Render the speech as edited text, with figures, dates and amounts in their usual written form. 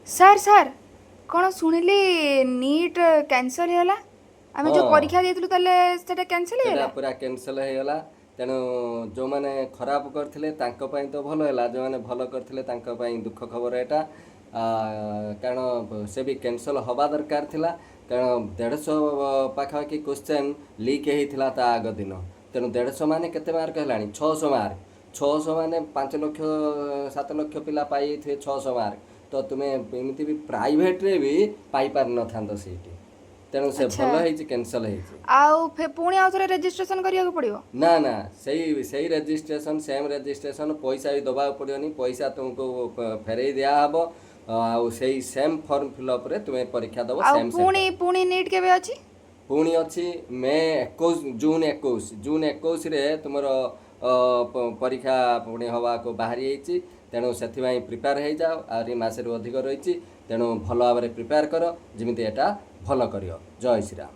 Sir sir କ'ଣ ଶୁଣିଲି NEET cancel ହେଇଗଲା। ଆମେ ହଁ ଯେଉଁ ପରୀକ୍ଷା ଦେଇଥିଲୁ ତାହେଲେ ସେଟା କ୍ୟାନସଲ୍ ସେଟା ହେଇଗଲା। ପୁରା କ୍ୟାନସଲ୍ ହେଇଗଲା। ତେଣୁ ଯେଉଁମାନେ ଖରାପ କରିଥିଲେ ତାଙ୍କ ପାଇଁ ତ ଭଲ ହେଲା, ଯେଉଁମାନେ ଭଲ କରିଥିଲେ ତାଙ୍କ ପାଇଁ ଦୁଃଖ ଖବର ଏଇଟା। କାରଣ ସେ ବି କ୍ୟାନସଲ୍ ହେବା ଦରକାର ଥିଲା, କାରଣ 150 ପାଖାପାଖି କୋଶ୍ଚେନ୍ ଲିକ୍ ହେଇଥିଲା ତା ଆଗ ଦିନ। ତେଣୁ 150 ମାନେ କେତେ ମାର୍କ ହେଲାଣି? 600 ମାର୍କ। 600 ମାନେ 5 ଲକ୍ଷ 7 ଲକ୍ଷ ପିଲା ପାଇଯାଇଥିବେ 600 ମାର୍କ। ତ ତୁମେ ଏମିତି ବି ପ୍ରାଇଭେଟ୍ରେ ବି ପାଇପାରିନଥାନ୍ତ ସେଇଠି। ତେଣୁ ସେ ଆଚ୍ଛା, ଭଲ ହେଇଛି, କ୍ୟାନସଲ୍ ହେଇଛି। ଆଉ ପୁଣି ଆଉ ଥରେ ରେଜିଷ୍ଟ୍ରେସନ୍ କରିବାକୁ ପଡ଼ିବ? ନା ନା, ସେଇ ରେଜିଷ୍ଟ୍ରେସନ୍, ସେମ୍ ରେଜିଷ୍ଟ୍ରେସନ୍, ପଇସା ବି ଦେବାକୁ ପଡ଼ିବନି। ପଇସା ତୁମକୁ ଫେରେଇ ଦିଆହେବ। ଆଉ ସେଇ ସେମ୍ ଫର୍ମ ଫିଲ୍ଅପ୍ରେ ତୁମେ ପରୀକ୍ଷା ଦେବ, ଆଉ ସେମ୍ ପୁଣି ସେଣ୍ଟର। ପୁଣି ନିଟ୍ କେବେ ଅଛି? ପୁଣି ଅଛି ଜୁନ୍ 21ରେ ତୁମର ପରୀକ୍ଷା ପୁଣି ହେବାକୁ ବାହାରି ଯାଇଛି। ତେଣୁ ସେଥିପାଇଁ ପ୍ରିପେୟାର ହେଇଯାଅ। ଆହୁରି ମାସେରୁ ଅଧିକ ରହିଛି। ତେଣୁ ଭଲ ଭାବରେ ପ୍ରିପେୟାର କର, ଯେମିତି ଏଟା ଭଲ କରିବ। ଜୟ ଶ୍ରୀରାମ।